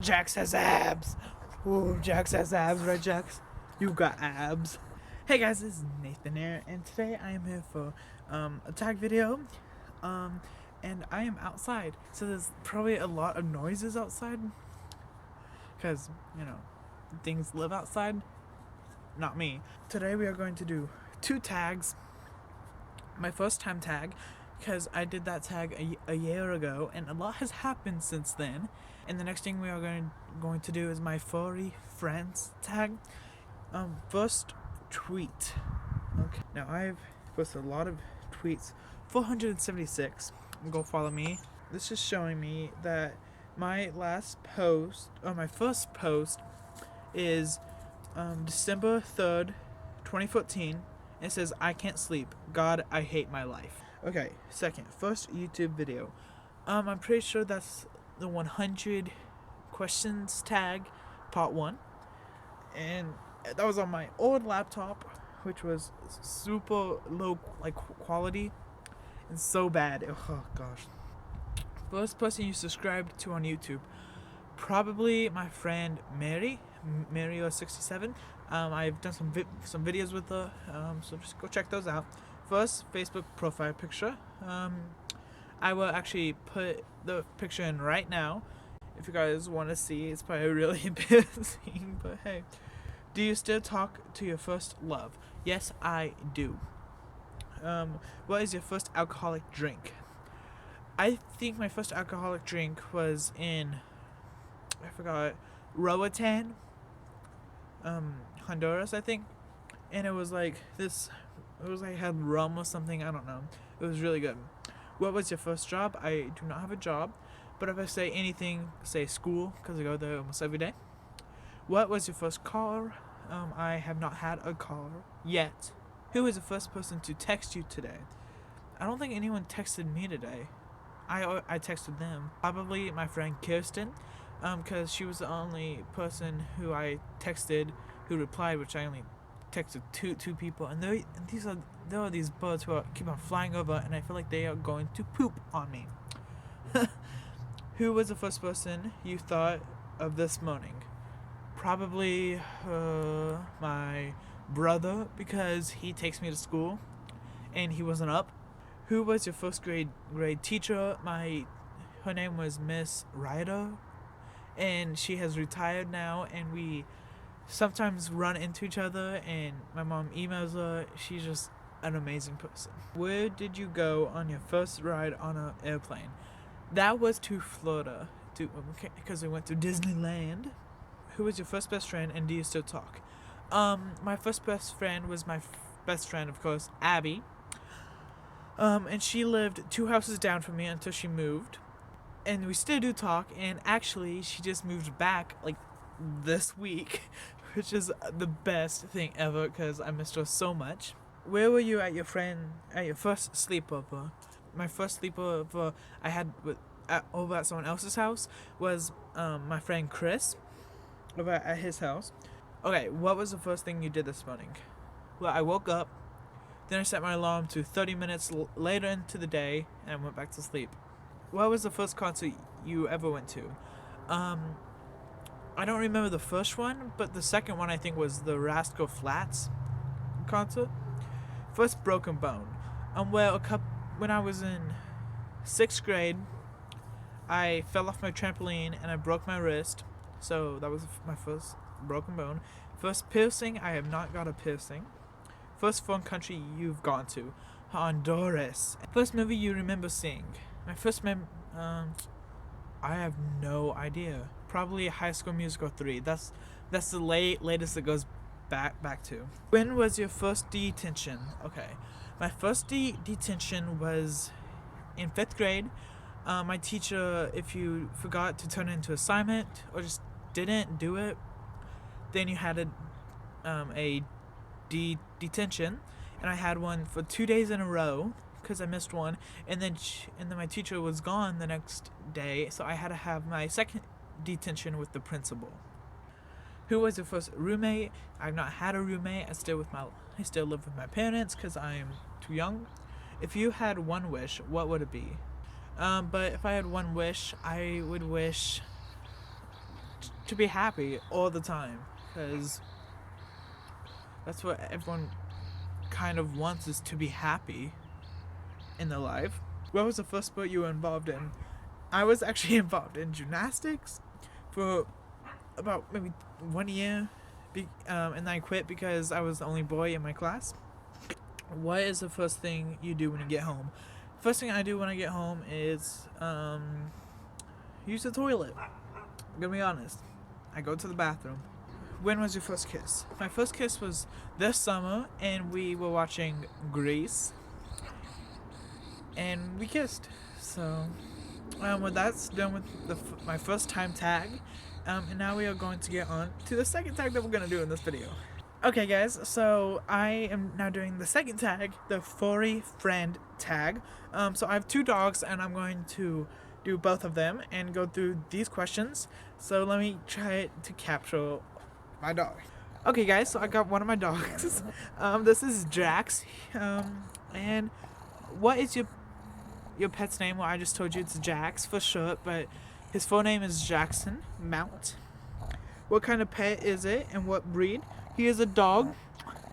Jax has abs. Ooh, Jax has abs, right, Jax? You got abs. Hey guys, this is Nathan here, and today I am here for a tag video. And I am outside, so there's probably a lot of noises outside, because things live outside. Not me. Today we are going to do 2 tags. My first time tag, because I did that tag a year ago, and a lot has happened since then. And the next thing we are going to do is my furry friends tag. First tweet. Okay. Now I've posted a lot of tweets. 476. Go follow me. This is showing me that my last post, or my first post, is December 3rd, 2014. It says, "I can't sleep. God, I hate my life." Okay, first YouTube video. I'm pretty sure that's the 100 questions tag, part 1. And that was on my old laptop, which was super low quality and so bad. Oh gosh. First person you subscribed to on YouTube, probably my friend Mary 67. I've done some videos with her, so just go check those out. First Facebook profile picture. I will actually put the picture in right now if you guys want to see. It's probably really embarrassing, but hey. Do you still talk to your first love? Yes, I do. What is your first alcoholic drink? I think my first alcoholic drink was in, I forgot, Roatan, Honduras, I think. And it was like this, it was like had rum or something, I don't know. It was really good. What was your first job? I do not have a job, but if I say anything, say school, because I go there almost every day. What was your first car? I have not had a car yet. Who was the first person to text you today? I don't think anyone texted me today. I texted them. Probably my friend Kirsten, because she was the only person who I texted who replied, which I only texted two people, and there are these birds who keep on flying over, and I feel like they are going to poop on me. Who was the first person you thought of this morning? Probably my brother, because he takes me to school and he wasn't up. Who was your first grade teacher? Her name was Miss Ryder, and she has retired now, and we sometimes run into each other, and my mom emails her. She's just an amazing person. Where did you go on your first ride on an airplane? That was to Florida, because we went to Disneyland. Who was your first best friend, and do you still talk? My first best friend was my best friend, of course, Abby. And she lived 2 houses down from me until she moved. And we still do talk, and actually she just moved back like this week, which is the best thing ever because I missed her so much. Where were you at your first sleepover? My first sleepover I had over at someone else's house was my friend Chris over at his house. Okay, what was the first thing you did this morning? Well, I woke up, then I set my alarm to 30 minutes later into the day, and I went back to sleep. What was the first concert you ever went to? I don't remember the first one, but the second one I think was the Rascal Flatts concert. First broken bone. When I was in 6th grade, I fell off my trampoline and I broke my wrist. So that was my first broken bone. First piercing, I have not got a piercing. First foreign country you've gone to? Honduras. First movie you remember seeing? My first I have no idea. Probably High School Musical 3. That's the latest it goes back to. When was your first detention? Okay. My first detention was in 5th grade. My teacher, if you forgot to turn it into assignment or just didn't do it, then you had a detention, and I had one for 2 days in a row because I missed one, and then my teacher was gone the next day, so I had to have my second detention with the principal. Who was your first roommate? I've not had a roommate. I still live with my parents because I am too young. If you had one wish, what would it be? But if I had one wish, I would wish to be happy all the time, because that's what everyone kind of wants, is to be happy in their life. What was the first sport you were involved in? I was actually involved in gymnastics for about maybe 1 year, and then I quit because I was the only boy in my class. What is the first thing you do when you get home? First thing I do when I get home is use the toilet. I'm gonna be honest. I go to the bathroom. When was your first kiss? My first kiss was this summer, and we were watching Grease, and we kissed. So, with that's done with my first time tag, and now we are going to get on to the second tag that we're gonna do in this video. Okay, guys, so I am now doing the second tag, the furry friend tag. So I have 2 dogs, and I'm going to do both of them and go through these questions. So let me try to capture my dog. Okay, guys, so I got one of my dogs. This is Jax. And what is your pet's name? Well, I just told you it's Jax for short, but his full name is Jackson Mount. What kind of pet is it, and what breed? He is a dog,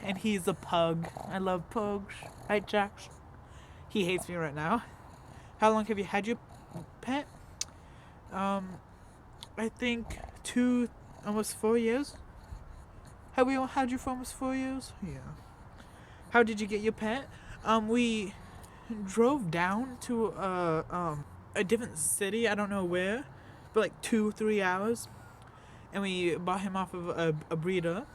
and he's a pug. I love pugs. Right, Jax? He hates me right now. How long have you had your pet? I think almost 4 years. Have we all had you for almost 4 years? Yeah. How did you get your pet? We drove down to a different city. I don't know where, but like 2-3 hours, and we bought him off of a breeder.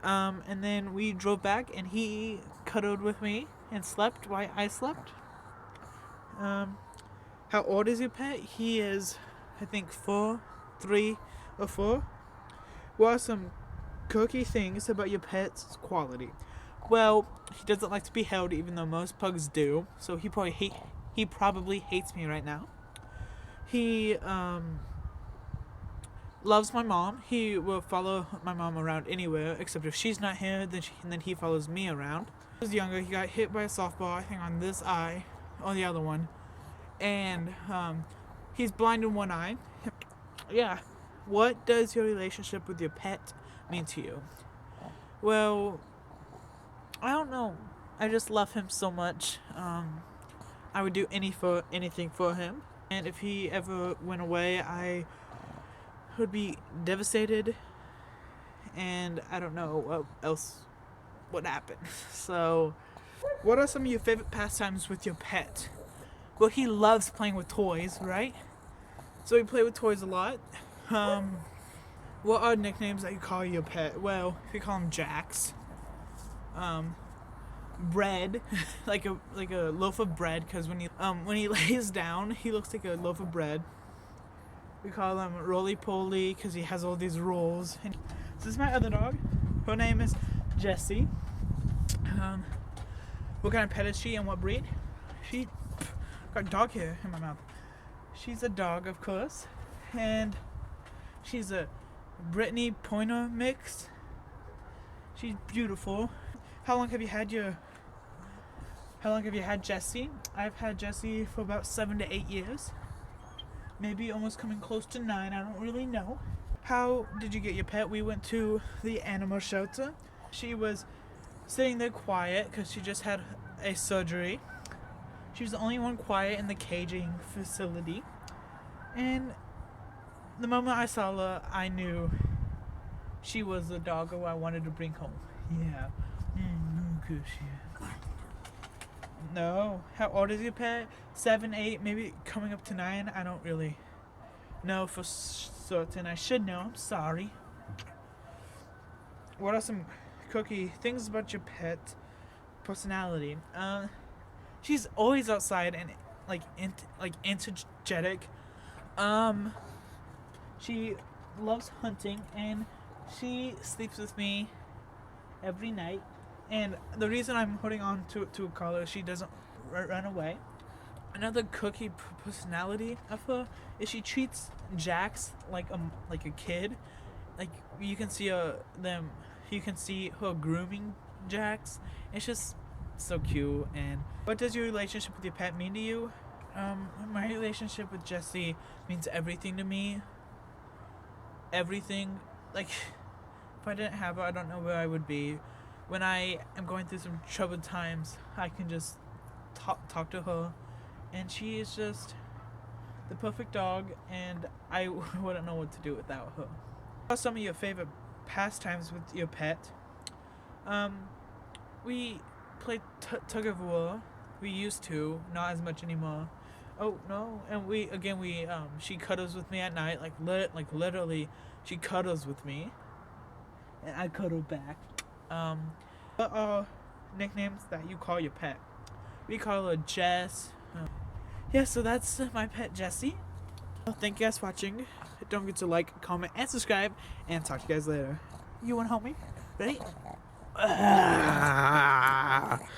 And then we drove back, and he cuddled with me and slept while I slept. How old is your pet? He is, I think, 3 or 4. What are some quirky things about your pet's quality? Well, he doesn't like to be held, even though most pugs do. So he probably hates me right now. He loves my mom. He will follow my mom around anywhere, except if she's not here, then he follows me around. When he was younger, he got hit by a softball, I think on this eye, or the other one. And he's blind in one eye. Yeah. What does your relationship with your pet mean to you? Well, I don't know. I just love him so much. I would do anything for him. And if he ever went away, I would be devastated. And I don't know what else would happen. So, what are some of your favorite pastimes with your pet? Well, he loves playing with toys, right? So we play with toys a lot. What are nicknames that you call your pet? Well, if you call him Jax, bread, like a loaf of bread, because when he lays down, he looks like a loaf of bread. We call him Roly Poly because he has all these rolls. And this is my other dog. Her name is Jessie. What kind of pet is she, and what breed? She got dog hair in my mouth. She's a dog, of course, and she's a Brittany Pointer mix. She's beautiful. How long have you had Jessie? I've had Jessie for about 7 to 8 years. Maybe almost coming close to 9. I don't really know. How did you get your pet? We went to the animal shelter. She was sitting there quiet because she just had a surgery. She was the only one quiet in the caging facility. And the moment I saw her, I knew she was the dog who I wanted to bring home. Yeah. No. How old is your pet? 7, 8, maybe coming up to 9. I don't really know for certain. I should know. I'm sorry. What are some quirky things about your pet personality? She's always outside and energetic. She loves hunting, and she sleeps with me every night. And the reason I'm holding on to a collar, she doesn't run away. Another quirky personality of her is she treats Jax like a kid. Like you can see her grooming Jax. It's just so cute. And what does your relationship with your pet mean to you? My relationship with Jessie means everything to me. everything. Like, if I didn't have her, I don't know where I would be. When I am going through some troubled times, I can just talk to her, and she is just the perfect dog, and I wouldn't know what to do without her. What are some of your favorite pastimes with your pet? We play tug of war. We used to, not as much anymore. Oh no! And she cuddles with me at night, like literally, she cuddles with me, and I cuddle back. What are nicknames that you call your pet? We call her Jess. Yeah, so that's my pet Jessie. Well, thank you guys for watching. Don't forget to like, comment, and subscribe, and talk to you guys later. You wanna help me? Ready?